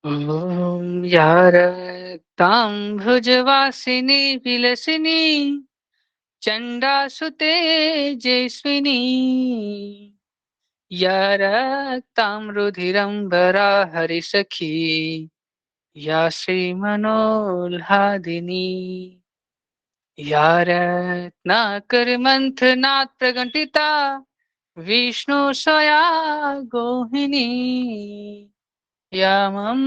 ॐ या रक्ताम्भुजवासिनी विलसिनी चण्डासुते तेजस्विनी या रक्तां रुधिरम्बरा हरिसखी या श्रीमनोल्हादिनी या रत्नाकरमन्थनात् प्रकटिता विष्णु स्वया गोहिनी यामं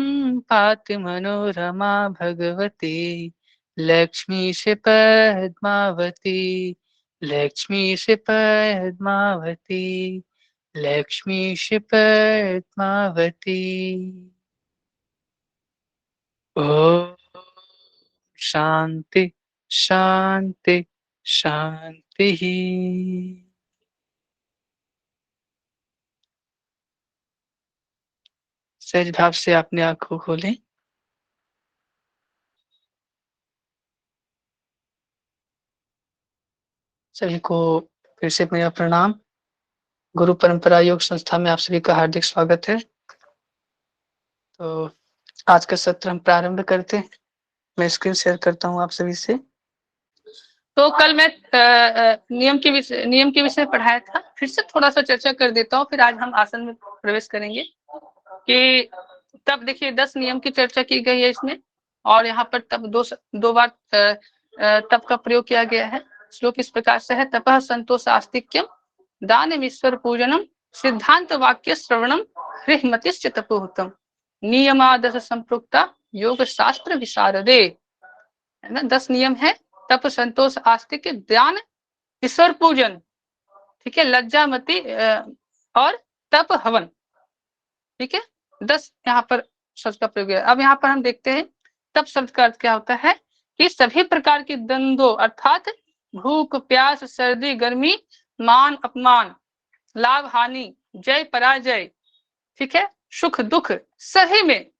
पाति मनोरमा भगवती लक्ष्मी से पद्मावती लक्ष्मी से पद्मावती लक्ष्मी से पद्मावती। ओम शांति शांति शांति। सहज भाव से अपने आंखों खोलें। सभी को फिर से मेरा प्रणाम। गुरु परंपरा योग संस्था में आप सभी का हार्दिक स्वागत है। तो आज का सत्र हम प्रारंभ करते हैं। मैं स्क्रीन शेयर करता हूं आप सभी से। तो कल मैं नियम के विषय पढ़ाया था, फिर से थोड़ा सा चर्चा कर देता हूँ, फिर आज हम आसन में प्रवेश करेंगे। कि तब देखिए 10 नियम की चर्चा की गई है इसमें, और यहाँ पर तब दो बार तप का प्रयोग किया गया है। श्लोक इस प्रकार से है, तपः संतोष आस्तिक्यम दानम ईश्वर पूजनम सिद्धांत वाक्य श्रवणम ह्रीमतिश्च तपोहुतम नियमादश संप्रोक्ता योग शास्त्र विशारदे। है ना, 10 नियम है। तप, संतोष, आस्तिक, ध्यान, ईश्वर पूजन, ठीक है, लज्जामति और तप, हवन। ठीक है, 10 यहाँ पर शब्द का प्रयोग है। अब यहाँ पर हम देखते हैं तप शब्द का अर्थ क्या होता है कि सभी प्रकार की द्वंद्वों अर्थात भूख, प्यास, सर्दी, गर्मी, मान, अपमान, लाभ, हानि, जय, पराजय, ठीक है, सुख, दुख, सभी में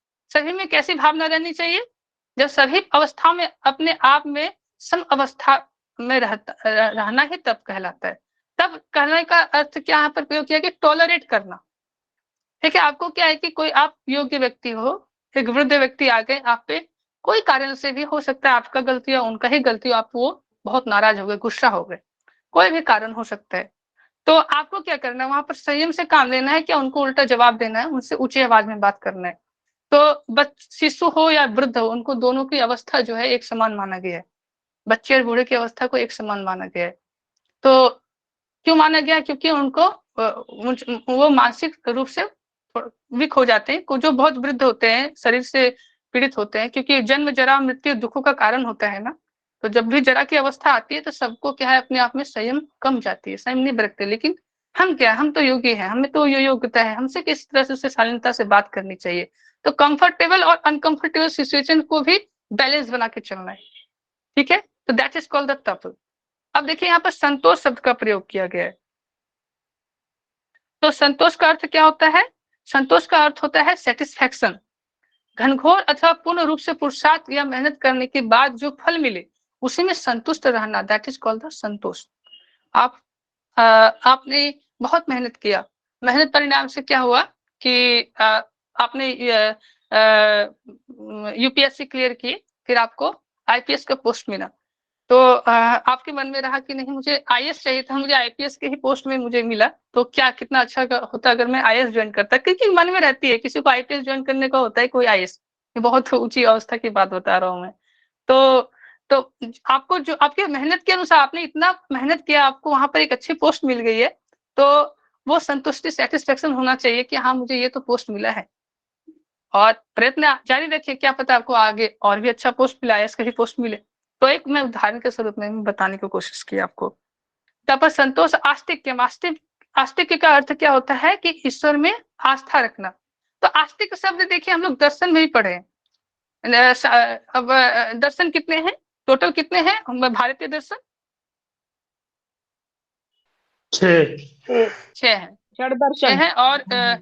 कैसी भावना रहनी चाहिए? जब सभी अवस्था में अपने आप में सम अवस्था में रहना ही तप कहलाता है। तब कहने का अर्थ क्या यहाँ पर प्रयोग किया कि टॉलरेट करना। ठीक है, आपको क्या है कि कोई आप योग्य व्यक्ति हो, एक वृद्ध व्यक्ति आ गए आप पे, कोई कारण से भी हो सकता है, आपका गलती हो उनका ही गलती हो, आप वो बहुत नाराज हो गए, गुस्सा हो गए, कोई भी कारण हो सकता है। तो आपको क्या करना है, वहां पर संयम से काम लेना है, क्या उनको उल्टा जवाब देना है, उनसे ऊंची आवाज में बात करना है। तो शिशु हो या वृद्ध हो, उनको दोनों की अवस्था जो है एक समान माना गया है। बच्चे और बूढ़े की अवस्था को एक समान माना गया है। तो क्यों माना गया? क्योंकि उनको वो मानसिक रूप से वीक हो जाते हैं, जो बहुत वृद्ध होते हैं, शरीर से पीड़ित होते हैं, क्योंकि जन्म, जरा, मृत्यु दुखों का कारण होता है ना। तो जब भी जरा की अवस्था आती है तो सबको क्या है, अपने आप में संयम कम जाती है, संयम नहीं बरतते। लेकिन हम क्या, हम तो योगी हैं, हमें तो ये योग्यता है, हमसे किस तरह से उससे शालीनता से बात करनी चाहिए। तो कंफर्टेबल और अनकंफर्टेबल सिचुएशन को भी बैलेंस बना के चलना है। ठीक है, तो दैट इज कॉल्ड द तप। अब देखिए यहाँ पर संतोष शब्द का प्रयोग किया गया है। तो संतोष का अर्थ क्या होता है? संतोष का अर्थ होता है सेटिस्फैक्शन। घनघोर अथवा पूर्ण रूप से पुरुषार्थ या मेहनत करने के बाद जो फल मिले उसी में संतुष्ट रहना, दैट इज कॉल्ड द संतोष। आप आपने बहुत मेहनत किया, मेहनत परिणाम से क्या हुआ कि आपने यूपीएससी क्लियर की, फिर आपको आईपीएस का पोस्ट मिला। तो आपके मन में रहा कि नहीं, मुझे आईएएस चाहिए था, मुझे आईपीएस के ही पोस्ट में मुझे मिला, तो क्या कितना अच्छा होता अगर मैं आईएएस ज्वाइन करता। क्योंकि मन में रहती है, किसी को आईपीएस ज्वाइन करने का होता है, कोई आईएएस। ये बहुत ऊंची अवस्था की बात बता रहा हूँ मैं। तो तो आपको जो आपके मेहनत के अनुसार, आपने इतना मेहनत किया, आपको वहां पर एक अच्छी पोस्ट मिल गई है, तो वो संतुष्टि, सेटिस्फेक्शन होना चाहिए कि हाँ मुझे ये तो पोस्ट मिला है, और प्रयत्न जारी रखिए, क्या पता आपको आगे और भी अच्छा पोस्ट मिला, आईएएस का ही पोस्ट मिले। तो एक मैं उदाहरण के स्वरूप में बताने की कोशिश की आपको। तब संतोष आस्तिक्य, आस्तिक्य का अर्थ क्या होता है कि ईश्वर में आस्था रखना। तो आस्तिक शब्द देखिए हम लोग दर्शन में ही पढ़े। अब दर्शन कितने हैं, टोटल कितने हैं भारतीय दर्शन? 6 छह है। षड छह दर्शन है, और क्यों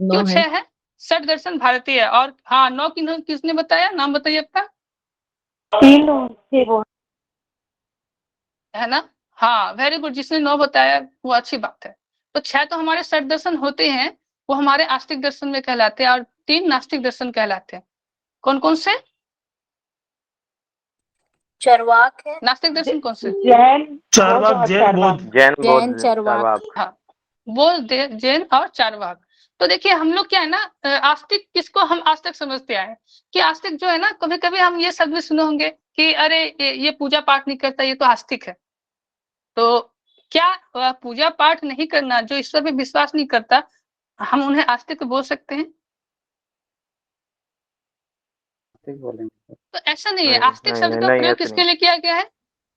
9 है। छह है? षट दर्शन भारतीय है, और हाँ 9 किसने बताया, नाम बताइए आपका। 3 थे वो। है ना, हाँ वेरी गुड, जिसने 9 बताया वो अच्छी बात है। तो 6 तो हमारे षट दर्शन होते हैं, वो हमारे आस्तिक दर्शन में कहलाते हैं। और 3 नास्तिक दर्शन कहलाते हैं। कौन कौन से? चरवाक है, नास्तिक दर्शन कौन से? जैन, चारवाक, बौद्ध और जैन, बौद्ध। जैन, जैन, बौद्ध, चरवाक। चारवाक। हाँ, बौद्ध, जैन और चारवाक। तो देखिए हम लोग क्या है ना, आस्तिक किसको हम आज तक समझते आए हैं कि आस्तिक जो है ना, कभी कभी हम ये शब्द सुने होंगे कि अरे ये पूजा पाठ नहीं करता, ये तो आस्तिक है। तो क्या पूजा पाठ नहीं करना, जो ईश्वर पे विश्वास नहीं करता, हम उन्हें आस्तिक बोल सकते हैं? बोलेंगे तो ऐसा नहीं है। नहीं, आस्तिक नहीं, शब्द का नहीं, प्रयोग ऐसे किसके नहीं। लिए किया गया है?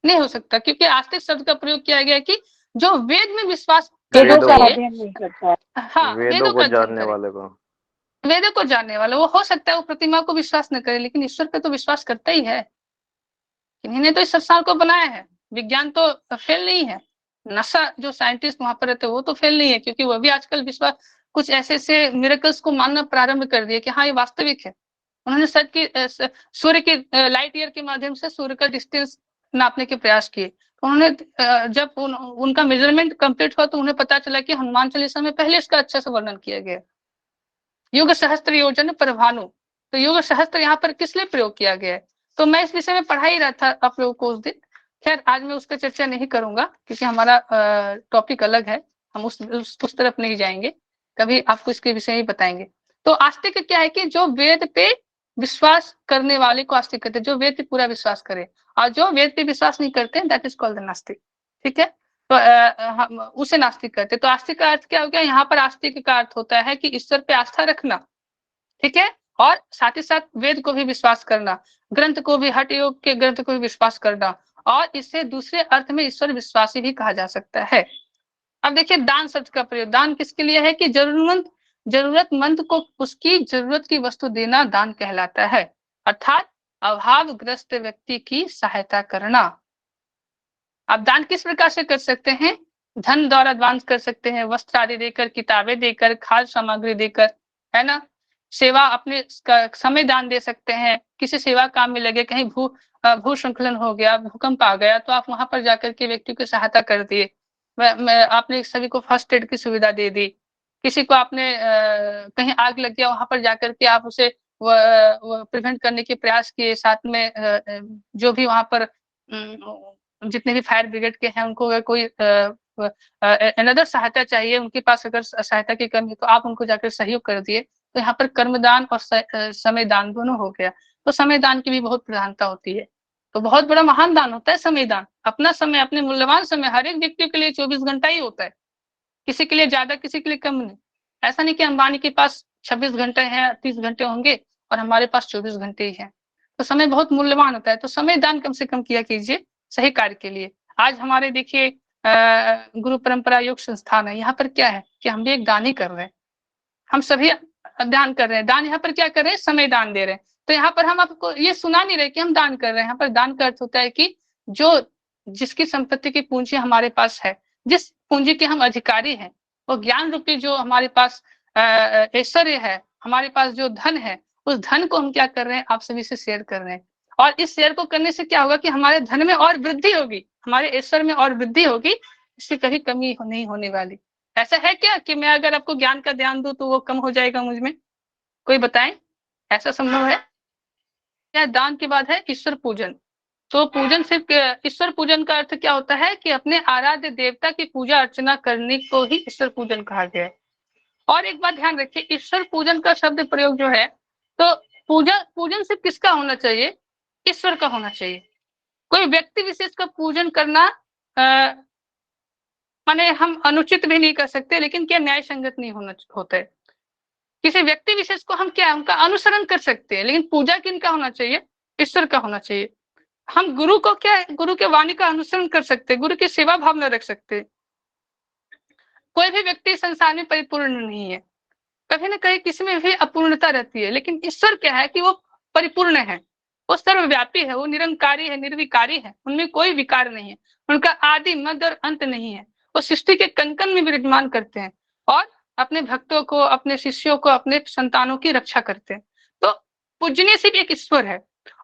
नहीं हो सकता, क्योंकि आस्तिक शब्द का प्रयोग किया गया है कि जो वेद में विश्वास करने वेदों का वेदों चाहिए, अध्ययन नहीं करता है। हाँ, वेदों का को अध्ययन जानने करे, वाले को। वेदों को जानने वाला। वो हो सकता है वो प्रतिमा को विश्वास न करे, लेकिन ईश्वर पे तो विश्वास करता ही है। इन्हीं ने तो इस संसार को बनाया है। विज्ञान तो फेल नहीं है। नासा जो साइंटिस्ट वहां पर रहते हैं वो तो फेल नहीं है, क्योंकि वो भी आजकल विश्वास कुछ ऐसे ऐसे मिरेकल्स को मानना प्रारंभ कर दिए कि हाँ ये वास्तविक है। उन्होंने सच की सूर्य की लाइट ईयर के माध्यम से सूर्य का डिस्टेंस नापने के प्रयास किए। उन्होंने जब उनका मेजरमेंट कंप्लीट हुआ तो उन्हें पता चला कि हनुमान चालीसा में पहले इसका अच्छे से वर्णन किया गया। युग सहस्त्र योजन परभानु, तो युग सहस्त्र यहाँ पर किस लिए प्रयोग किया गया है? तो मैं इस विषय में पढ़ा ही रहा था आप लोगों को उस दिन। खैर आज मैं उस पर चर्चा नहीं करूंगा, क्योंकि हमारा टॉपिक अलग है, हम उस तरफ नहीं जाएंगे। कभी आपको इसके विषय में बताएंगे। तो आस्तिक क्या है कि जो वेद पे विश्वास करने वाले को आस्तिक कहते हैं, जो वेद पे पूरा विश्वास करे। और जो वेद पे विश्वास नहीं करते दैट इज कॉल्ड नास्तिक। ठीक है, तो हम उसे नास्तिक कहते हैं। तो आस्तिक का अर्थ क्या हो गया? यहाँ पर आस्तिक का अर्थ होता है कि ईश्वर पे आस्था रखना, ठीक है, और साथ ही साथ वेद को भी विश्वास करना, ग्रंथ को भी, हठ योग के ग्रंथ को भी विश्वास करना, और इसे दूसरे अर्थ में ईश्वर विश्वासी भी कहा जा सकता है। अब देखिए दान शब्द का प्रयोग, दान किसके लिए है कि जरूरतमंद को उसकी जरूरत की वस्तु देना दान कहलाता है, अर्थात अभावग्रस्त व्यक्ति की सहायता करना। आप दान किस प्रकार से कर सकते हैं? धन द्वारा दान कर सकते हैं, वस्त्र आदि देकर, किताबें देकर, खाद्य सामग्री देकर, है ना। सेवा, अपने समय दान दे सकते हैं। किसी सेवा काम में लगे, कहीं भूस्खलन हो गया, भूकंप आ गया, तो आप वहां पर जाकर के व्यक्ति की सहायता कर दिए। आपने सभी को फर्स्ट एड की सुविधा दे दी। किसी को आपने कहीं आग लग गया, वहां पर जाकर के आप उसे प्रिवेंट करने के प्रयास किए। साथ में जो भी वहां पर जितने भी फायर ब्रिगेड के हैं, उनको अगर कोई अनदर सहायता चाहिए, उनके पास अगर सहायता की कमी है, तो आप उनको जाकर सहयोग कर दिए। तो यहाँ पर कर्मदान और समय दान दोनों हो गया। तो समय दान की भी बहुत प्रधानता होती है। तो बहुत बड़ा महान दान होता है समय दान। अपना समय, अपने मूल्यवान समय, हर एक व्यक्ति के लिए 24 घंटा ही होता है। किसी के लिए ज्यादा, किसी के लिए कम नहीं। ऐसा नहीं कि अंबानी के पास 26 घंटे हैं, 30 घंटे होंगे और हमारे पास 24 घंटे ही है। तो समय बहुत मूल्यवान होता है। तो समय दान कम से कम किया कीजिए सही कार्य के लिए। आज हमारे देखिए गुरु परंपरा योग संस्थान है, यहाँ पर क्या है कि हम भी एक दान ही कर रहे हैं। हम सभी दान कर रहे हैं। दान यहाँ पर क्या कर रहे हैं? समय दान दे रहे हैं। तो यहाँ पर हम आपको ये सुना नहीं रहे कि हम दान कर रहे हैं। यहाँ पर दान का अर्थ होता है कि जो जिसकी संपत्ति की पूंजी हमारे पास है, जिस पूंजी के हम अधिकारी हैं, वो ज्ञान रूपी जो हमारे पास ऐश्वर्य है, हमारे पास जो धन है, उस धन को हम क्या कर रहे हैं? आप सभी से शेयर कर रहे हैं। और इस शेयर को करने से क्या होगा कि हमारे धन में और वृद्धि होगी, हमारे ऐश्वर्य में और वृद्धि होगी, इससे कभी कमी नहीं होने वाली। ऐसा है क्या कि मैं अगर आपको ज्ञान का ध्यान दूं तो वो कम हो जाएगा मुझ में? कोई बताएं, ऐसा संभव है? क्या दान के बाद है ईश्वर पूजन। तो पूजन सिर्फ ईश्वर पूजन का अर्थ क्या होता है कि अपने आराध्य देवता की पूजा अर्चना करने को ही ईश्वर पूजन कहा गया है। और एक बात ध्यान रखिए, ईश्वर पूजन का शब्द प्रयोग जो है, तो पूजन सिर्फ किसका होना चाहिए? ईश्वर का होना चाहिए। कोई व्यक्ति विशेष का पूजन करना माने हम अनुचित भी नहीं कर सकते, लेकिन क्या न्याय संगत नहीं होता है। किसी व्यक्ति विशेष को हम क्या उनका अनुसरण कर सकते हैं, लेकिन पूजा किनका होना चाहिए? ईश्वर का होना चाहिए। हम गुरु को क्या, गुरु के वाणी का अनुसरण कर सकते हैं, गुरु की सेवा भावना रख सकते हैं। कोई भी व्यक्ति संसार में परिपूर्ण नहीं है, कभी ना कहीं किसी में भी अपूर्णता रहती है, लेकिन ईश्वर क्या है कि वो परिपूर्ण है, वो सर्वव्यापी है, वो निरंकारी है, निर्विकारी है, उनमें कोई विकार नहीं है, उनका आदि मध्य और अंत नहीं है। वो सृष्टि के कण-कण में विराजमान करते हैं और अपने भक्तों को, अपने शिष्यों को, अपने संतानों की रक्षा करते हैं। तो पूजनीय सिर्फ एक ईश्वर है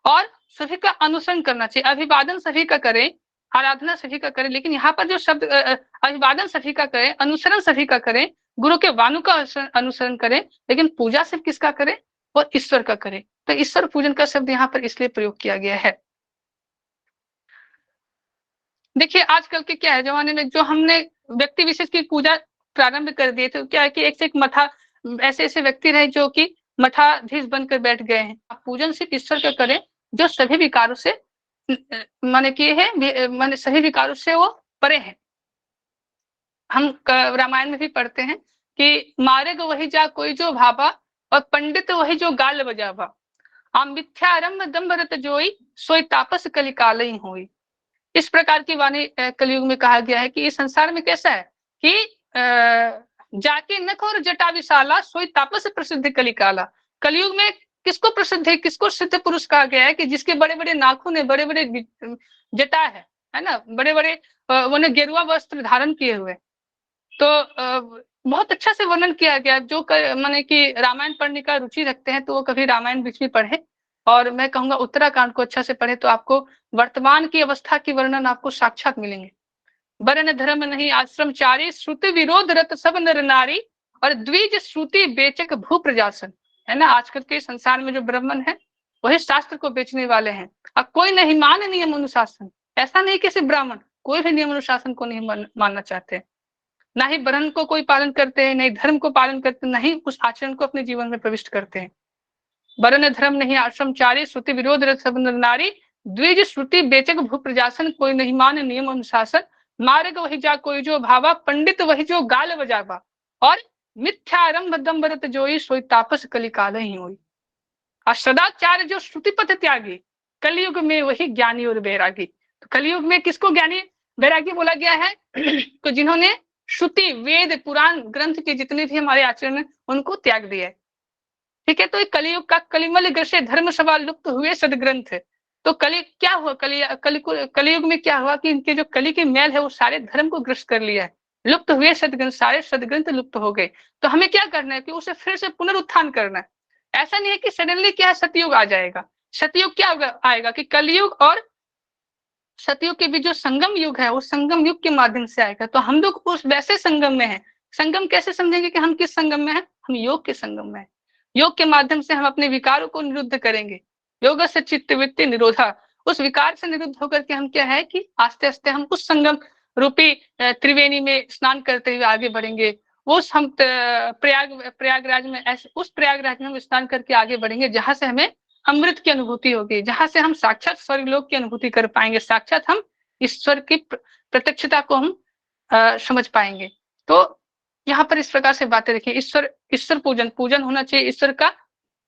और सभी का अनुसरण करना चाहिए। अभिवादन सभी का करें, आराधना सभी का करें, लेकिन यहाँ पर जो शब्द अभिवादन सभी का करें, अनुसरण सभी का करें, गुरु के वाणु का अनुसरण करें, लेकिन पूजा सिर्फ किसका करें, वो ईश्वर का करें। तो ईश्वर पूजन का शब्द यहाँ पर इसलिए प्रयोग किया गया है। देखिए आजकल के क्या है जमाने में, जो हमने व्यक्ति विशेष की पूजा प्रारंभ कर दिए थे, क्या है कि एक से एक मठा ऐसे ऐसे व्यक्ति रहे जो कि मठाधीश बनकर बैठ गए हैं। आप पूजन सिर्फ ईश्वर का करें जो सभी विकारों से माने कि है, माने सभी विकारों से वो परे है। हम रामायण में भी पढ़ते हैं कि मारेग वही जा कोई जो भावा, और पंडित वही जो गाल बजावा, आम मिथ्यारंभ दम्भरत जोई, सोई तापस कलि काल ही होई। इस प्रकार की वाणी कलयुग में कहा गया है कि इस संसार में कैसा है कि जाके नख और जटा विशाला, सोई तापस प्रसिद्ध कलि काला। कलयुग में किसको प्रसिद्ध है, किसको सिद्ध पुरुष कहा गया है कि जिसके बड़े बड़े नाखून है, बड़े बड़े जटा है ना, बड़े बड़े उन्होंने गेरुआ वस्त्र धारण किए हुए। तो बहुत अच्छा से वर्णन किया गया। जो माने कि रामायण पढ़ने का रुचि रखते हैं तो वो कभी रामायण बीच में पढ़े, और मैं कहूंगा उत्तराखंड को अच्छा से पढ़े, तो आपको वर्तमान की अवस्था की वर्णन आपको साक्षात मिलेंगे। वर्ण धर्म नहीं आश्रम चारी, श्रुति विरोध रत सब नर नारी, और द्विज श्रुति बेचक भू प्रजासन। है ना, आजकल के संसार में जो ब्राह्मण है वही शास्त्र को बेचने वाले हैं। अब कोई नहीं मान नियम अनुशासन, ऐसा नहीं कि सिर्फ ब्राह्मण, कोई भी नियम अनुशासन को नहीं मानना चाहते, ना ही वर्ण को कोई पालन करते हैं, नहीं धर्म को पालन करते, नहीं उस आचरण को अपने जीवन में प्रविष्ट करते हैं। वर्ण धर्म नहीं आश्रम चारी, श्रुति विरोध रत सब नर नारी, द्विज श्रुति बेचक भू प्रजासन, कोई नहीं मान नियम अनुशासन, मार्ग वही जा कोई जो भावा, पंडित वही जो गाल बजावा, और मिथ्यारंभ दम्भरत जोई, सोई तापस कलि काल ही होई। और सदाचार जो श्रुति पथ त्यागी, कलयुग में वही ज्ञानी और बैरागी। तो कलयुग में किसको ज्ञानी बैरागी बोला गया है? तो जिन्होंने श्रुति वेद पुराण ग्रंथ के जितने भी हमारे आचरण है उनको त्याग दिया है। ठीक है, तो एक कलयुग का कलिमल ग्रसे धर्म सवाल लुप्त हुए सदग्रंथ। तो कलि क्या हुआ, कलयुग में क्या हुआ कि इनके जो कलि की मैल है वो सारे धर्म को ग्रस्त कर लिया है, लुप्त हुए सदग्रंथ, सारे सदग्रंथ लुप्त हो गए। तो हमें क्या करना है कि उसे फिर से पुनरुत्थान करना है। ऐसा नहीं है कि सडनली क्या है सतयुग आ जाएगा। सतयुग क्या आएगा कि कलयुग और सतयुग के बीच जो संगम युग है वो संगम युग के माध्यम से आएगा। तो हम लोग उस वैसे संगम में हैं। संगम कैसे समझेंगे कि हम किस संगम में हैं? हम योग के संगम में हैं। योग के माध्यम से हम अपने विकारों को निरुद्ध करेंगे। योग से चित्त वृत्ति निरोधा, उस विकार से निरुद्ध होकर के हम क्या है कि आस्ते आस्ते हम उस संगम रूपी त्रिवेणी में स्नान करते हुए आगे बढ़ेंगे। उस हम प्रयागराज में उस प्रयागराज में हम स्नान करके आगे बढ़ेंगे जहां से हमें अमृत की अनुभूति होगी, जहां से हम साक्षात स्वर्ग लोक की अनुभूति कर पाएंगे, साक्षात हम ईश्वर की प्रत्यक्षता को हम समझ पाएंगे। तो यहाँ पर इस प्रकार से बातें रखिए। ईश्वर पूजन होना चाहिए ईश्वर का,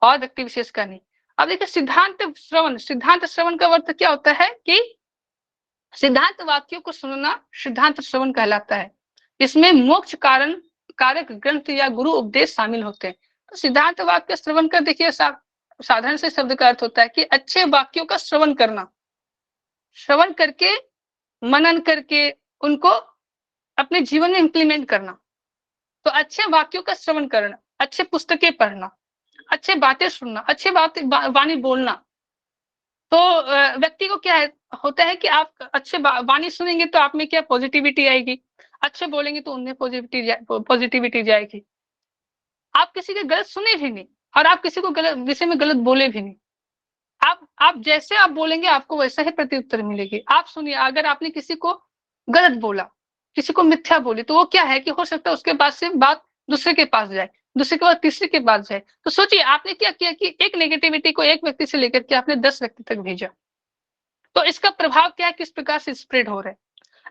और व्यक्ति विशेष का नहीं। अब देखिए सिद्धांत श्रवण का अर्थ क्या होता है कि सिद्धांत वाक्यों को सुनना सिद्धांत श्रवण कहलाता है। इसमें मोक्ष कारण कारक ग्रंथ या गुरु उपदेश शामिल होते हैं। तो सिद्धांत वाक्य श्रवण का देखिए साधारण से शब्द का अर्थ होता है कि अच्छे वाक्यों का श्रवण करना, श्रवण करके मनन करके उनको अपने जीवन में इंप्लीमेंट करना। तो अच्छे वाक्यों का श्रवण करना, अच्छे पुस्तकें पढ़ना, अच्छे बातें सुनना, अच्छे वाणी बोलना। तो व्यक्ति को क्या होता है कि आप अच्छे वाणी सुनेंगे तो आप में क्या पॉजिटिविटी आएगी, अच्छे बोलेंगे तो उनमें पॉजिटिविटी जाएगी। आप किसी के गलत सुने भी नहीं और आप किसी को गलत विषय में गलत बोले भी नहीं। आप जैसे आप बोलेंगे आपको वैसा ही प्रत्युत्तर मिलेगी। आप सुनिए, अगर आपने किसी को गलत बोला, किसी को मिथ्या बोली, तो वो क्या है कि हो सकता है उसके पास से बात दूसरे के पास जाए, दूसरे के बाद तीसरे के पास जाए। तो सोचिए आपने क्या किया कि एक नेगेटिविटी को एक व्यक्ति से लेकर के आपने 10 व्यक्ति तक भेजा। तो इसका प्रभाव क्या है, किस प्रकार से स्प्रेड हो रहा है।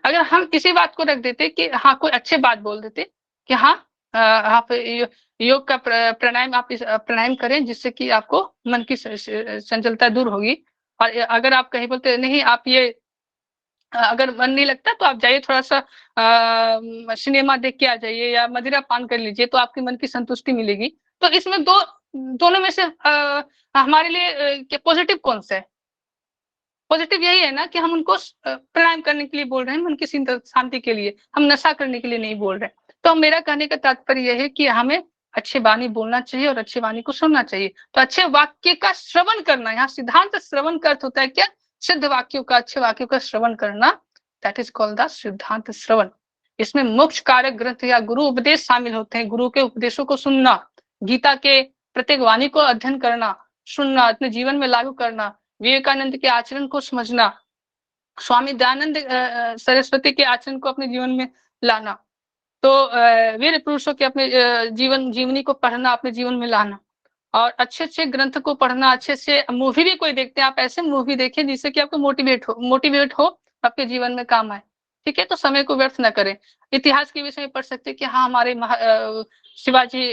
अगर हम इसी बात को रख देते कि हाँ कोई अच्छे बात बोल देते कि हाँ आप योग का प्राणायाम आप प्राणायाम करें जिससे कि आपको मन की चंचलता दूर होगी। और अगर आप कहीं बोलते नहीं आप ये अगर मन नहीं लगता तो आप जाइए थोड़ा सा सिनेमा देख के आ जाइए या मदिरा पान कर लीजिए तो आपके मन की संतुष्टि मिलेगी। तो इसमें दोनों में से हमारे लिए पॉजिटिव कौन सा है? पॉजिटिव यही है ना कि हम उनको प्राणायाम करने के लिए बोल रहे हैं, मन की शांति के लिए, हम नशा करने के लिए नहीं बोल रहे। तो मेरा कहने का तात्पर्य यह है कि हमें अच्छे वाणी बोलना चाहिए और अच्छे वाणी को सुनना चाहिए। तो अच्छे वाक्य का श्रवण करना, यहाँ सिद्धांत श्रवण का अर्थ होता है क्या? सिद्ध वाक्यों का, अच्छे वाक्यों का श्रवण करना, दैट इज कॉल्ड द सिद्धांत श्रवण। इसमें मोक्ष कारक ग्रंथ या गुरु उपदेश शामिल होते हैं। गुरु के उपदेशों को सुनना, गीता के प्रत्येक वाणी को अध्ययन करना, सुनना, अपने जीवन में लागू करना, विवेकानंद के आचरण को समझना, स्वामी दयानंद सरस्वती के आचरण को अपने जीवन में लाना, तो वीर पुरुषों के अपने जीवन जीवनी को पढ़ना, अपने जीवन में लाना, और अच्छे अच्छे ग्रंथ को पढ़ना, अच्छे से मूवी भी कोई देखते हैं, आप ऐसे मूवी देखें जिससे कि आपको मोटिवेट हो, आपके जीवन में काम आए। ठीक है, तो समय को व्यर्थ न करें। इतिहास के विषय में पढ़ सकते हैं कि हाँ, हमारे शिवाजी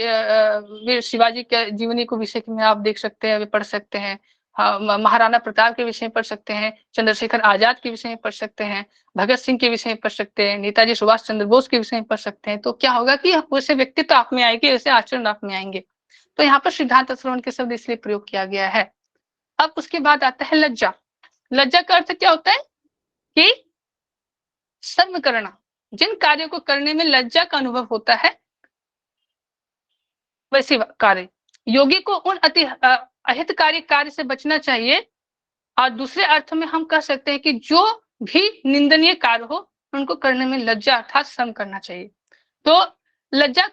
वीर शिवाजी के जीवनी को विषय में आप देख सकते हैं, पढ़ सकते हैं। हाँ, महाराणा प्रताप के विषय में पढ़ सकते हैं, चंद्रशेखर आजाद के विषय में पढ़ सकते हैं, भगत सिंह के विषय में पढ़ सकते हैं, नेताजी सुभाष चंद्र बोस के विषय में पढ़ सकते हैं। तो क्या होगा कि वैसे व्यक्तित्व आप में आएंगे, वैसे आचरण आप में आएंगे। तो यहाँ पर सिद्धांत श्रवण के शब्द इसलिए प्रयोग किया गया है। अब उसके बाद आता है लज्जा। लज्जा का अर्थ क्या होता है कि शर्म करना। जिन कार्यों को करने में लज्जा का अनुभव होता है, वैसे कार्य योगी को उन अति अहितकारी कार्य से बचना चाहिए। और दूसरे अर्थ में हम कह सकते हैं कि जो भी निंदनीय कार्य हो, उनको करने में लज्जा अर्थात शर्म करना चाहिए। तो लज्जा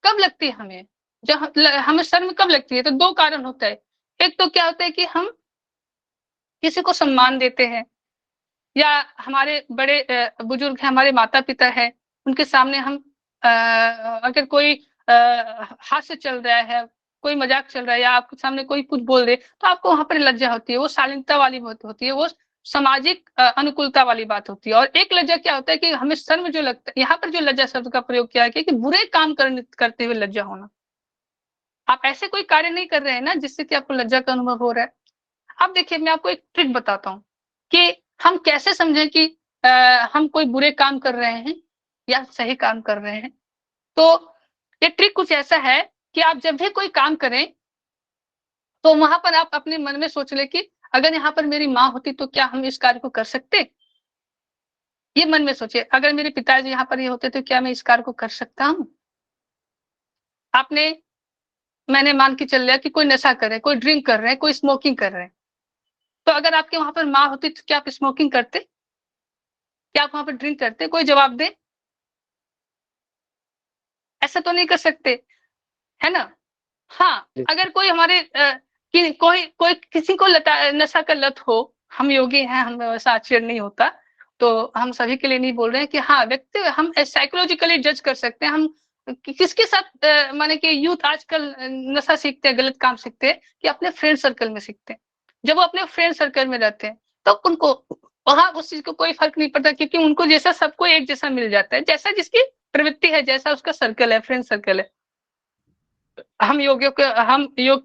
कब लगती है हमें, जब हमें शर्म कब लगती है? तो दो कारण होता है। एक तो क्या होता है कि हम किसी को सम्मान देते हैं, या हमारे बड़े बुजुर्ग हैं, हमारे माता पिता हैं, उनके सामने हम अगर कोई हास्य चल रहा है, कोई मजाक चल रहा है, या आपके सामने कोई कुछ बोल दे, तो आपको वहां पर लज्जा होती है। वो शालीनता वाली बात होती है, वो सामाजिक अनुकूलता वाली बात होती है। और एक लज्जा क्या होता है कि हमें शर्म जो लगता है, यहाँ पर जो लज्जा शब्द का प्रयोग किया है कि बुरे काम करते हुए लज्जा होना। आप ऐसे कोई कार्य नहीं कर रहे हैं ना जिससे कि आपको लज्जा का अनुभव हो रहा है। अब देखिए, मैं आपको एक ट्रिक बताता हूँ कि हम कैसे समझें कि हम कोई बुरे काम कर रहे हैं या सही काम कर रहे हैं। तो ये ट्रिक कुछ ऐसा है कि आप जब भी कोई काम करें, तो वहां पर आप अपने मन में सोच ले कि अगर यहाँ पर मेरी माँ होती तो क्या हम इस कार्य को कर सकते। ये मन में सोचिए, अगर मेरे पिताजी यहाँ पर ये होते तो क्या मैं इस कार्य को कर सकता हूँ। मैंने मान के चल लिया कि कोई नशा कर रहे हैं, कोई ड्रिंक कर रहे हैं, कोई स्मोकिंग कर रहे हैं, तो अगर आपके वहां पर माँ होती तो क्या आप स्मोकिंग करते? क्या आप वहां पर ड्रिंक करते? कोई जवाब दे। ऐसा तो नहीं कर सकते, है ना। हाँ, अगर कोई हमारे कोई किसी को नशा का लत हो, हम योगी हैं, हम वैसा आचरण नहीं होता, तो हम सभी के लिए नहीं बोल रहे हैं कि हाँ, व्यक्ति हम साइकोलॉजिकली जज कर सकते हैं। हम किसके साथ माने कि यूथ आजकल नशा सीखते हैं, गलत काम सीखते हैं, कि अपने फ्रेंड सर्कल में सीखते हैं। जब वो अपने फ्रेंड सर्कल में रहते हैं तो उनको वहां उस चीज को कोई फर्क नहीं पड़ता, क्योंकि उनको जैसा सबको एक जैसा मिल जाता है, जैसा जिसकी प्रवृत्ति है, जैसा उसका सर्कल है, फ्रेंड सर्कल है। हम योग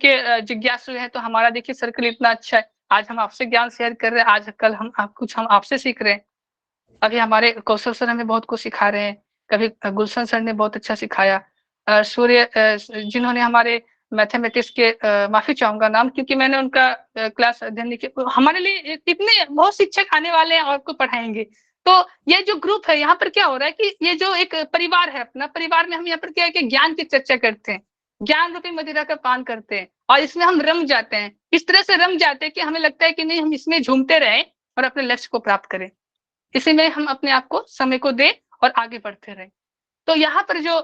के जिज्ञासु हैं, तो हमारा देखिए सर्कल इतना अच्छा है। आज हम आपसे ज्ञान शेयर कर रहे हैं, आज कल हम आपसे सीख रहे हैं। अभी हमारे कौशल सर हमें बहुत कुछ सिखा रहे हैं, कभी गुलशन सर ने बहुत अच्छा सिखाया, सूर्य जिन्होंने हमारे मैथमेटिक्स के माफी चाहूंगा नाम, क्योंकि मैंने उनका क्लास अध्ययन नहीं किया। हमारे लिए इतने बहुत शिक्षक आने वाले हैं और आपको पढ़ाएंगे। तो ये जो ग्रुप है, यहाँ पर क्या हो रहा है कि ये जो एक परिवार है, अपना परिवार में हम यहाँ पर क्या है कि ज्ञान की चर्चा करते हैं, ज्ञान रूपी मदिरा का पान करते हैं, और इसमें हम रम जाते हैं। इस तरह से रम जाते हैं कि हमें लगता है कि नहीं, हम इसमें झूमते रहें और अपने लक्ष्य को प्राप्त करें। इसी में हम अपने आप को समय को दें और आगे बढ़ते रहें। तो यहाँ पर जो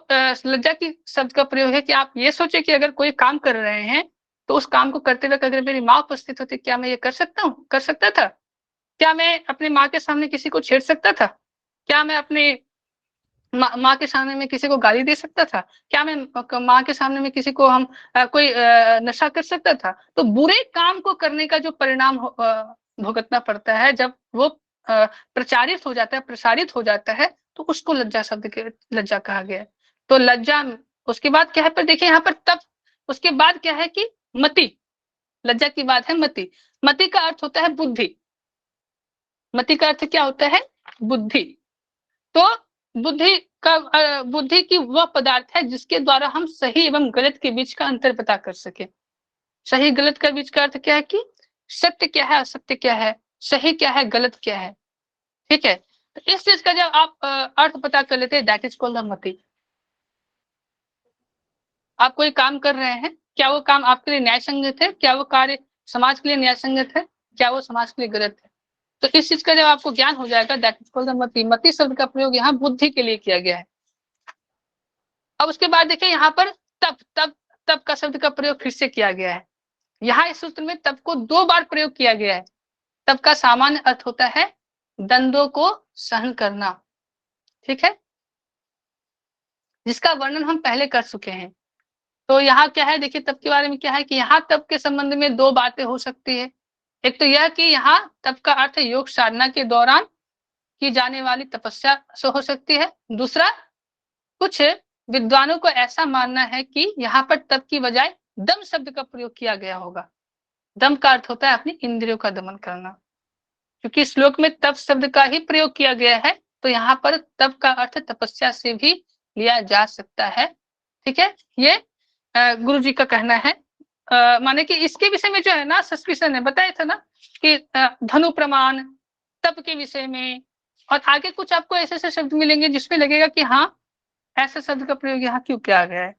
लज्जा की शब्द का प्रयोग है कि आप ये सोचे कि अगर कोई काम कर रहे हैं, तो उस काम को करते वक्त अगर मेरी माँ उपस्थित होती, क्या मैं ये कर सकता था? क्या मैं अपनी माँ के सामने किसी को छेड़ सकता था? क्या मैं अपने माँ के सामने में किसी को गाली दे सकता था? क्या मैं माँ के सामने में किसी को हम कोई नशा कर सकता था? तो बुरे काम को करने का जो परिणाम भुगतना पड़ता है, जब वो प्रचारित हो जाता है, प्रसारित हो जाता है, तो उसको लज्जा शब्द के लज्जा कहा गया है। तो लज्जा, उसके बाद क्या है, पर देखिए यहाँ पर तब उसके बाद क्या है कि मति, लज्जा की बात है मति। मति का अर्थ होता है बुद्धि। मति का अर्थ क्या होता है? बुद्धि। तो बुद्धि की वह पदार्थ है जिसके द्वारा हम सही एवं गलत के बीच का अंतर पता कर सके। सही गलत का बीच का अर्थ क्या है कि सत्य क्या है, असत्य क्या है, सही क्या है, गलत क्या है। ठीक है, तो इस चीज का जब आप अर्थ पता कर लेते हैं, दैट इज कॉल्ड द मति। आप कोई काम कर रहे हैं, क्या वो काम आपके लिए न्याय संगत है? क्या वो कार्य समाज के लिए न्याय संगत है? क्या वो समाज के लिए गलत है? तो इस चीज का जब आपको ज्ञान हो जाएगा, दैट इज कॉल्ड मति। मति शब्द का प्रयोग यहाँ बुद्धि के लिए किया गया है। अब उसके बाद देखिए यहाँ पर तप, तप, तप का शब्द का प्रयोग फिर से किया गया है। यहाँ इस सूत्र में तप को 2 बार प्रयोग किया गया है। तप का सामान्य अर्थ होता है दंडों को सहन करना, ठीक है, जिसका वर्णन हम पहले कर चुके हैं। तो यहाँ क्या है, देखिए तप के बारे में क्या है कि यहाँ तप के संबंध में 2 बातें हो सकती है। एक तो यह कि यहाँ तप का अर्थ योग साधना के दौरान की जाने वाली तपस्या से हो सकती है। दूसरा, कुछ विद्वानों को ऐसा मानना है कि यहाँ पर तप की बजाय दम शब्द का प्रयोग किया गया होगा। दम का अर्थ होता है अपनी इंद्रियों का दमन करना। क्योंकि श्लोक में तप शब्द का ही प्रयोग किया गया है, तो यहाँ पर तप का अर्थ तपस्या से भी लिया जा सकता है, ठीक है। ये गुरु जी का कहना है। माने कि इसके विषय में जो है ना सस्पिशन है, बताया था ना कि धनु प्रमाण तप के विषय में, और आगे कुछ आपको ऐसे ऐसे शब्द मिलेंगे जिसमें लगेगा कि हाँ ऐसे शब्द का प्रयोग यहाँ क्यों किया गया है।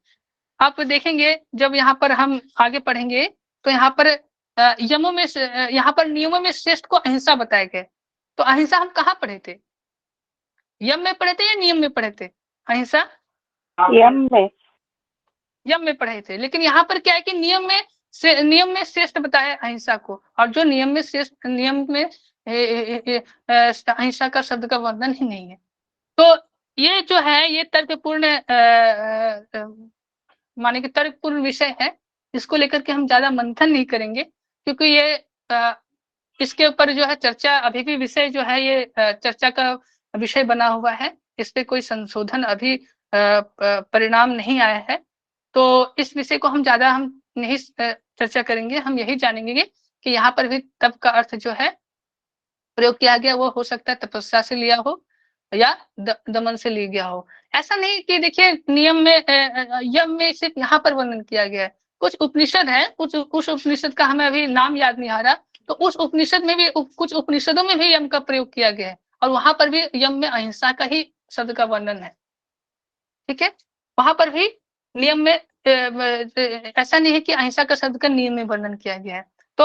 आप देखेंगे जब यहाँ पर हम आगे पढ़ेंगे तो यहाँ पर यमों में यहाँ पर नियमों में श्रेष्ठ को अहिंसा बताया गया। तो अहिंसा हम कहाँ पढ़े थे, यम में पढ़े थे या नियम में पढ़े थे? अहिंसा यम में पढ़े थे, लेकिन यहाँ पर क्या है कि नियम में श्रेष्ठ बताया अहिंसा को, और जो नियम में श्रेष्ठ, नियम में अहिंसा का शब्द का वर्णन ही नहीं है। तो ये जो है ये तर्कपूर्ण माने कि तर्कपूर्ण विषय है, इसको लेकर के हम ज्यादा मंथन नहीं करेंगे, क्योंकि ये इसके ऊपर जो है चर्चा अभी भी विषय जो है ये चर्चा का विषय बना हुआ है। इस पे कोई संशोधन अभी परिणाम नहीं आया है, तो इस विषय को हम ज्यादा हम नहीं चर्चा करेंगे। हम यही जानेंगे कि यहाँ पर भी तप का अर्थ जो है प्रयोग किया गया वो हो सकता है तपस्या से लिया हो या दमन से लिया गया हो। ऐसा नहीं कि देखिए नियम में यम में सिर्फ यहाँ पर वर्णन किया गया है। कुछ उपनिषद है, उस उपनिषद का हमें अभी नाम याद नहीं आ रहा, तो उस उपनिषद में भी कुछ उपनिषदों में भी यम का प्रयोग किया गया है, और वहां पर भी यम में अहिंसा का ही शब्द का वर्णन है, ठीक है। वहां पर भी नियम में ऐसा नहीं है कि अहिंसा का शब्द का नियम में वर्णन किया गया है। तो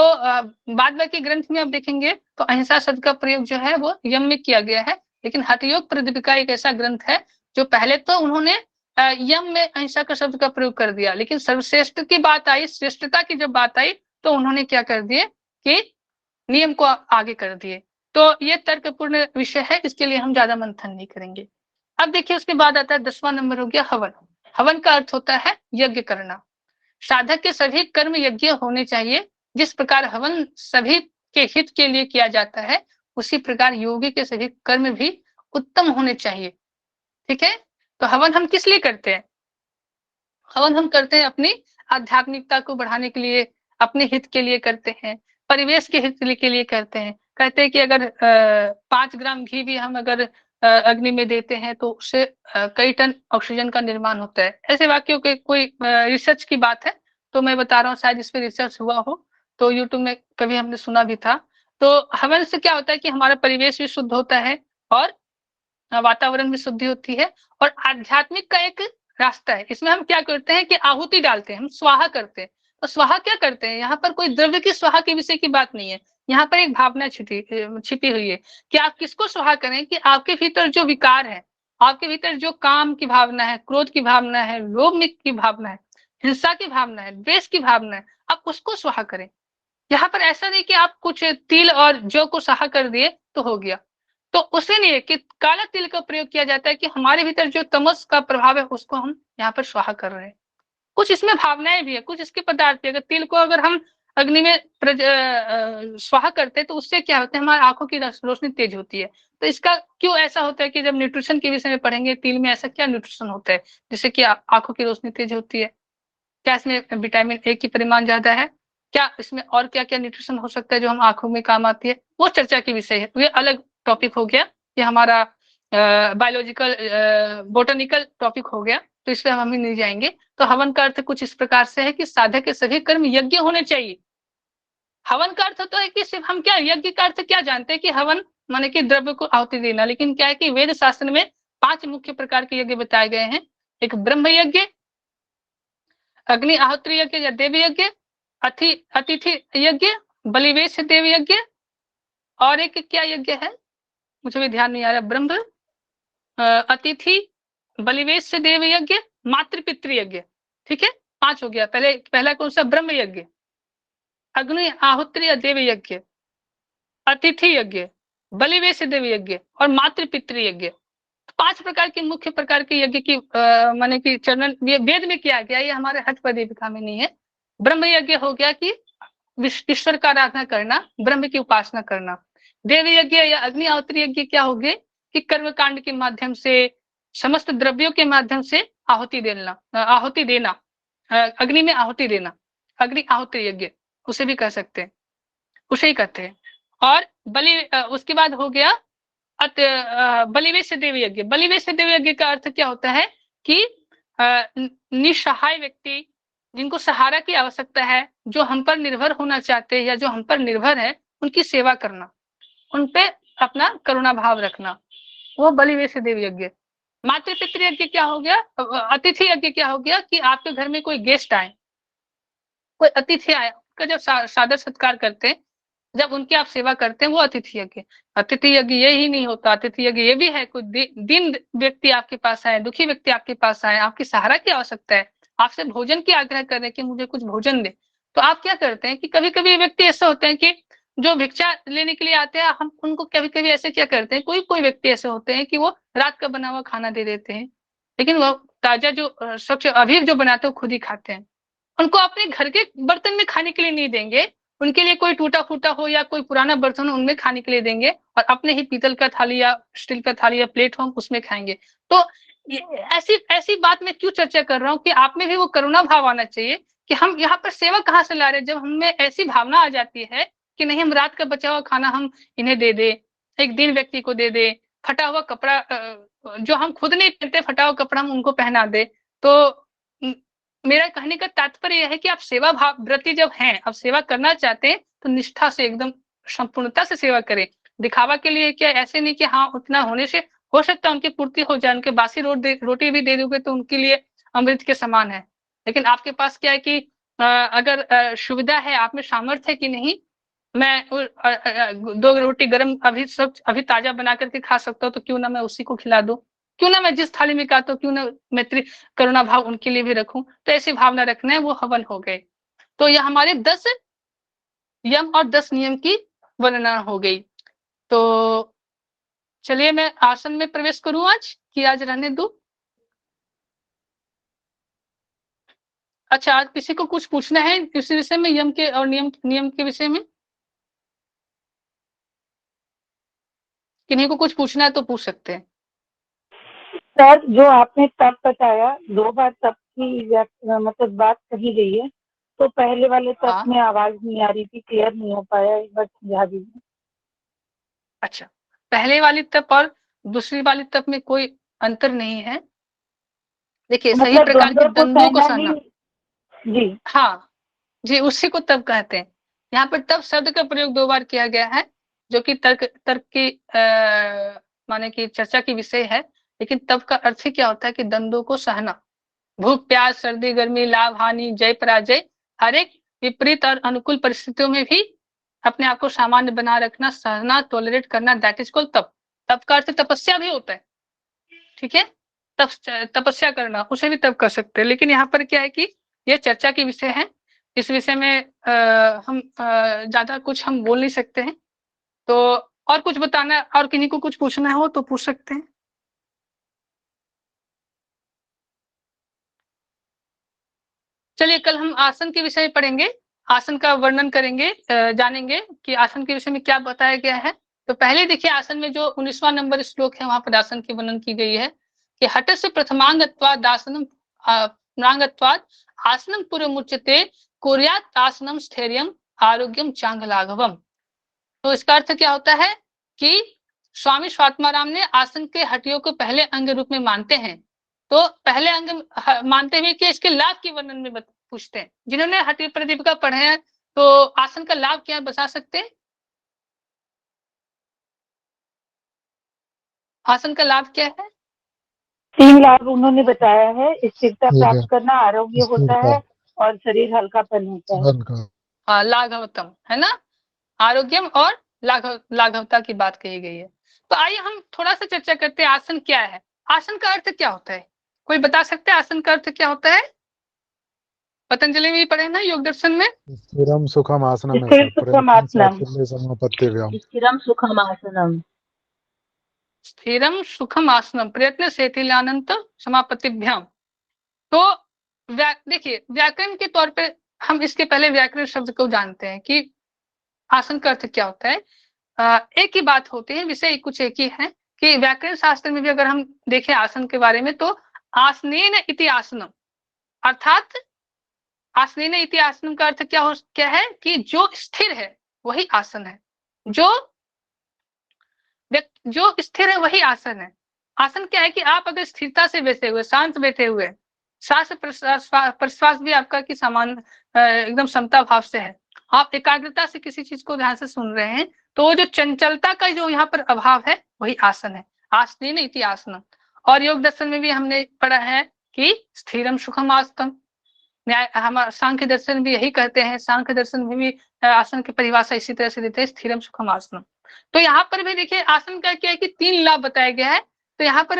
बाद बाकी ग्रंथ में आप देखेंगे तो अहिंसा शब्द का प्रयोग जो है वो यम में किया गया है, लेकिन हठयोग प्रदीपिका एक ऐसा ग्रंथ है जो पहले तो उन्होंने यम में अहिंसा का शब्द का प्रयोग कर दिया, लेकिन सर्वश्रेष्ठ की बात आई, श्रेष्ठता की जब बात आई तो उन्होंने क्या कर दिए कि नियम को आगे कर दिए। तो ये तर्कपूर्ण विषय है, इसके लिए हम ज्यादा मंथन नहीं करेंगे। अब देखिए उसके बाद आता है 10वां नंबर हो गया हवन। हवन का अर्थ होता है यज्ञ करना। साधक के सभी कर्म यज्ञ होने चाहिए। जिस प्रकार हवन सभी के हित के लिए किया जाता है, उसी प्रकार योगी के सभी कर्म भी उत्तम होने चाहिए, ठीक है। तो हवन हम किस लिए करते हैं? हवन हम करते हैं अपनी आध्यात्मिकता को बढ़ाने के लिए, अपने हित के लिए करते हैं, परिवेश के हित के लिए करते हैं। कहते हैं कि अगर 5 ग्राम घी भी हम अगर अग्नि में देते हैं तो उससे कई टन ऑक्सीजन का निर्माण होता है। ऐसे वाक्यों के कोई रिसर्च की बात है, तो मैं बता रहा हूँ, शायद इस पे रिसर्च हुआ हो, तो यूट्यूब में कभी हमने सुना भी था। तो हवन से क्या होता है कि हमारा परिवेश भी शुद्ध होता है और वातावरण में शुद्धि होती है, और आध्यात्मिक का एक रास्ता है। इसमें हम क्या करते हैं कि आहुति डालते हैं, हम स्वाहा करते हैं। तो स्वाहा क्या करते हैं, यहाँ पर कोई द्रव्य की स्वाहा के विषय की बात नहीं है, यहाँ पर एक भावना छिपी हुई है कि आप किसको स्वाहा करें, कि आपके भीतर जो विकार है, आपके भीतर जो काम की भावना है, क्रोध की भावना है, लोभ की भावना है, हिंसा की भावना है, द्वेष की भावना है, आप उसको स्वाहा करें। यहाँ पर ऐसा नहीं कि आप कुछ तिल और जौ को स्वाहा कर दिए तो हो गया। तो उसे नहीं है कि काला तिल का प्रयोग किया जाता है कि हमारे भीतर जो तमस का प्रभाव है उसको हम यहाँ पर स्वाहा कर रहे हैं। कुछ इसमें भावनाएं भी है, कुछ इसके पदार्थ भी। अगर तिल को अगर हम अग्नि में स्वाहा करते हैं तो उससे क्या होता है, हमारी आंखों की रोशनी तेज होती है। तो इसका क्यों ऐसा होता है कि जब न्यूट्रिशन के विषय में पढ़ेंगे, तिल में ऐसा क्या न्यूट्रिशन होता है जिससे कि आंखों की रोशनी तेज होती है? क्या इसमें विटामिन ए की परिमाण ज्यादा है? क्या इसमें और क्या क्या न्यूट्रिशन हो सकता है जो हम आंखों में काम आती है? वो चर्चा की विषय है, ये अलग टॉपिक हो गया, ये हमारा बायोलॉजिकल बोटनिकल टॉपिक हो गया, तो इसमें हम ही नहीं जाएंगे। तो हवन का अर्थ कुछ इस प्रकार से है कि साधक के सभी कर्म यज्ञ होने चाहिए। हवन का अर्थ तो है कि सिर्फ हम क्या, यज्ञ का अर्थ क्या जानते हैं कि हवन माने कि द्रव्य को आहुति देना, लेकिन क्या है कि वेद शास्त्र में 5 मुख्य प्रकार के यज्ञ बताए गए हैं। एक ब्रह्म यज्ञ, अग्नि आहुति यज्ञ या देव यज्ञ, अतिथि यज्ञ, बलिवेश देव यज्ञ और एक क्या यज्ञ है, मुझे भी ध्यान नहीं आ रहा, ब्रह्म अतिथि बलिवेश से देव यज्ञ, मातृपितृ यज्ञ, ठीक है, 5 हो गया। पहला कौन सा, ब्रह्म यज्ञ, अग्नि आहुति देव यज्ञ, अतिथि यज्ञ, बलिवेश देव यज्ञ और मातृपितृ यज्ञ। 5 प्रकार के मुख्य प्रकार के यज्ञ की माने कि चरण वेद में किया गया, ये हमारे हठ प्रदीपिका में नहीं है। ब्रह्म यज्ञ हो गया कि ईश्वर का आराधना करना, ब्रह्म की उपासना करना। देव यज्ञ या अग्नि आहुति यज्ञ क्या हो गए कि कर्म कांड के माध्यम से, समस्त द्रव्यों के माध्यम से आहुति देना, अग्नि में आहुति देना, अग्नि आहुति यज्ञ उसे भी कह सकते हैं, उसे ही कहते हैं। और उसके बाद हो गया बलिवेश देव यज्ञ। बलिवेश देव यज्ञ का अर्थ क्या होता है कि निसहाय व्यक्ति, जिनको सहारा की आवश्यकता है, जो हम पर निर्भर होना चाहते हैं या जो हम पर निर्भर है, उनकी सेवा करना, उन पे अपना करुणा भाव रखना, वो बलिवेश देव यज्ञ। मातृपितृ यज्ञ क्या हो गया, अतिथि यज्ञ क्या हो गया कि आपके घर में कोई गेस्ट आए, कोई अतिथि आए, उनका जब सादर सत्कार करते हैं, जब उनकी आप सेवा करते हैं, वो अतिथि यज्ञ। अतिथि यज्ञ ये ही नहीं होता, अतिथि यज्ञ ये भी है, कोई दीन व्यक्ति आपके पास आए, दुखी व्यक्ति आपके पास आए, आपकी सहारा की आवश्यकता है, आपसे भोजन की आग्रह कर रहे हैं कि मुझे कुछ भोजन दे, तो आप क्या करते हैं कि कभी कभी व्यक्ति ऐसे होते हैं कि जो भिक्षा लेने के लिए आते हैं, हम उनको कभी कभी ऐसे क्या करते हैं, कोई व्यक्ति ऐसे होते हैं कि वो रात का बना हुआ खाना दे देते हैं, लेकिन वो ताजा जो स्वच्छ अभी जो बनाते हैं खुद ही खाते हैं। उनको अपने घर के बर्तन में खाने के लिए नहीं देंगे, उनके लिए कोई टूटा फूटा हो या कोई पुराना बर्तन हो उनमें खाने के लिए देंगे, और अपने ही पीतल का थाली या स्टील का थाली या प्लेट हो उसमें खाएंगे। तो ऐसी बात मैं क्यों चर्चा कर रहा हूँ कि आप में भी वो करुणा भाव आना चाहिए कि हम यहाँ पर सेवा कहाँ से ला रहे हैं। जब हमें ऐसी भावना आ जाती है कि नहीं, हम रात का बचा हुआ खाना हम इन्हें दे दे, एक दीन व्यक्ति को दे दे, फटा हुआ कपड़ा जो हम खुद नहीं पहनते, फटा हुआ कपड़ा हम उनको पहना दे। तो मेरा कहने का तात्पर्य यह है कि आप सेवा भाव व्रती जब हैं, आप सेवा करना चाहते हैं, तो निष्ठा से एकदम संपूर्णता से सेवा करें। दिखावा के लिए क्या, ऐसे नहीं कि हाँ उतना होने से हो सकता है उनकी पूर्ति हो जाए, उनके बासी रोटी भी दे दोगे तो उनके लिए अमृत के समान है। लेकिन आपके पास क्या है कि अगर सुविधा है, आप में सामर्थ्य है कि नहीं, मैं 2 रोटी गर्म अभी ताजा बना करके खा सकता हूँ, तो क्यों ना मैं उसी को खिला दूं, क्यों ना मैं जिस थाली में खाता हूँ, क्यों ना मैत्री करुणा भाव उनके लिए भी रखूं। तो ऐसी भावना रखना है, वो हवन हो गए। तो यह हमारे 10 यम और 10 नियम की वर्णना हो गई। तो चलिए मैं आसन में प्रवेश करूं आज, कि आज रहने दूं। अच्छा, आज किसी को कुछ पूछना है इस विषय में, यम के और नियम के विषय में? किन्हीं को कुछ पूछना है तो पूछ सकते हैं। सर, जो आपने तप बताया, 2 बार तप की मतलब बात कही गई है, तो पहले वाले तप में आवाज नहीं आ रही थी, क्लियर नहीं हो पाया, एक बार समझा दीजिए। अच्छा, पहले वाली तप और दूसरी वाली तप में कोई अंतर नहीं है। देखिए, सही मतलब प्रकार के दंडों को सहना, जी हाँ जी, उसी को तप कहते हैं। यहाँ पर तप शब्द का प्रयोग 2 बार किया गया है, जो कि तर्क की माने की चर्चा की विषय है। लेकिन तप का अर्थ ही क्या होता है कि दंडों को सहना, भूख प्यास सर्दी गर्मी लाभ हानि जय पराजय, हर एक विपरीत और अनुकूल परिस्थितियों में भी अपने आप को सामान्य बना रखना, सहना, टॉलरेट करना, दैट इज कॉल्ड तप। तप का अर्थ तपस्या भी होता है, ठीक है, तपस्या करना, उसे भी तप कर सकते हैं। लेकिन यहाँ पर क्या है कि यह चर्चा की विषय है, इस विषय में हम ज्यादा कुछ हम बोल नहीं सकते हैं। तो और कुछ बताना और किन्हीं को कुछ पूछना हो तो पूछ सकते हैं। चलिए, कल हम आसन के विषय में पढ़ेंगे, आसन का वर्णन करेंगे, जानेंगे कि आसन के विषय में क्या बताया गया है। तो पहले देखिए, आसन में जो 19वां नंबर श्लोक है, वहां पर आसन की वर्णन की गई है कि हठस्य प्रथमांगत्वाद आसनम प्रांगत्वाद आसनम पूर्वमुच्यते कुर्यात् आसनम स्थैर्यम आरोग्यम चांगलाघवम। तो इसका अर्थ क्या होता है कि स्वामी स्वात्माराम ने आसन के हड्डियों को पहले अंग रूप में मानते हैं। तो पहले अंग मानते हुए कि इसके लाभ के वर्णन में पूछते हैं। जिन्होंने हठ्य प्रदीपिका पढ़े हैं, तो आसन का लाभ क्या बता सकते हैं? आसन का लाभ क्या है? 3 लाभ उन्होंने बताया है। स्थिरता प्राप्त करना, आरोग्य होता है और शरीर हल्कापन होता है। लाघवतम है ना, आरोग्यम और लाघवता की बात कही गई है। तो आइए हम थोड़ा सा चर्चा करते हैं आसन क्या है। आसन का अर्थ क्या होता है, कोई बता सकते हैं आसन का अर्थ क्या होता है? पतंजलि में भी पढ़े ना योग दर्शन में। स्थिरम सुखम आसनम है स्थिर सर, सुखम प्रयत्न आसनम। साफल्य समापत्तिभ्याम। स्थिरम सुखम आसनम। स्थिरम सुखम आसनम प्रयत्न शैथिलानंत समापत्तिभ्याम। तो देखिए व्याकरण के तौर पे हम इसके पहले व्याकरण शब्द को जानते हैं कि आसन का अर्थ क्या होता है। एक ही बात होती है, विषय कुछ एक ही है कि व्याकरण शास्त्र में भी अगर हम देखें आसन के बारे में तो आसनेन इति आसनम, अर्थात आसनेन इति आसनम का अर्थ क्या है कि जो स्थिर है वही आसन है, जो स्थिर है वही आसन है। आसन क्या है कि आप अगर स्थिरता से बैठे हुए, शांत बैठे हुए, श्वास प्रश्वास भी आपका कि समान एकदम समता भाव से है, आप एकाग्रता से किसी चीज को ध्यान से सुन रहे हैं, तो वो जो चंचलता का जो यहाँ पर अभाव है वही आसन है, आसनेन इति आसनम। और योग दर्शन में भी हमने पढ़ा है कि स्थिरम सुखम आसनम। हम सांख्य दर्शन भी यही कहते हैं, सांख्य दर्शन में भी आसन की परिभाषा इसी तरह से देते हैं, स्थिरम सुखम आसनम। तो यहाँ पर भी देखिए आसन का क्या है कि 3 लाभ बताया गया है। तो यहाँ पर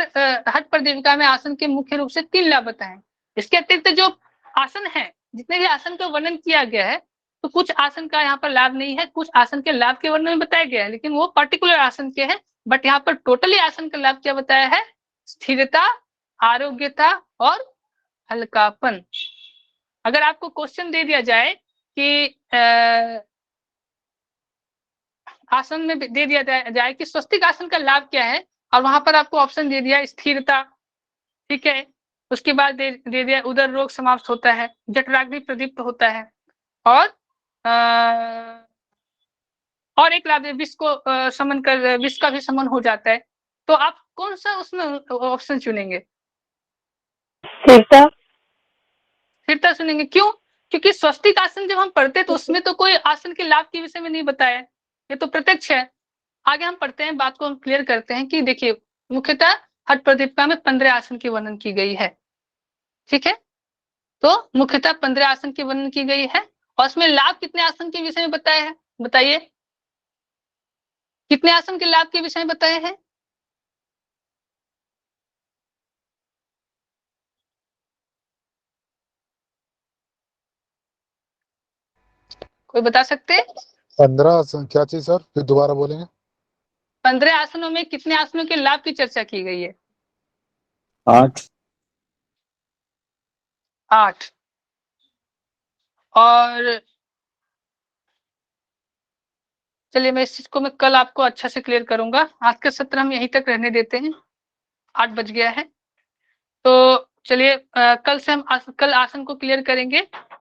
हठ प्रदीपिका में आसन के मुख्य रूप से 3 लाभ बताए। इसके अतिरिक्त जो आसन है, जितने भी आसन का वर्णन किया गया है, तो कुछ आसन का यहाँ पर लाभ नहीं है, कुछ आसन के लाभ के वर्णन में बताया गया है, लेकिन वो पर्टिकुलर आसन के हैं। बट यहाँ पर टोटली आसन का लाभ क्या बताया है? स्थिरता, आरोग्यता और हल्कापन। अगर आपको क्वेश्चन दे दिया जाए कि आसन में दे दिया जाए कि स्वस्तिक आसन का लाभ क्या है, और वहां पर आपको ऑप्शन दे दिया स्थिरता, ठीक है, उसके बाद दे दिया उदर रोग समाप्त होता है, जठराग्नि प्रदीप्त होता है, और एक लाभ विष को समन कर, विष का भी समन हो जाता है। तो आप कौन सा उसमें ऑप्शन चुनेंगे? स्थिरता। स्थिरता चुनेंगे, क्यों? क्योंकि स्वस्तिक आसन जब हम पढ़ते तो उसमें तो कोई आसन के लाभ के विषय में नहीं बताया, ये तो प्रत्यक्ष है। आगे हम पढ़ते हैं, बात को हम क्लियर करते हैं कि देखिए मुख्यतः हठ प्रदीपिका में 15 आसन की वर्णन की गई है, ठीक है। तो मुख्यतः 15 आसन की वर्णन की गई है, और उसमें लाभ कितने आसन के विषय में बताया है, बताइए कितने आसन के लाभ के विषय में बताए हैं? कोई बता सकते हैं? 15 क्या चीज सर, फिर दोबारा बोलेंगे? 15 आसनों में कितने आसनों के लाभ की चर्चा की गई है? 8। 8। और चलिए मैं इस चीज को मैं कल आपको अच्छा से क्लियर करूंगा, आज का सत्र हम यहीं तक रहने देते हैं, 8 बज गया है। तो चलिए कल से हम कल आसन को क्लियर करेंगे।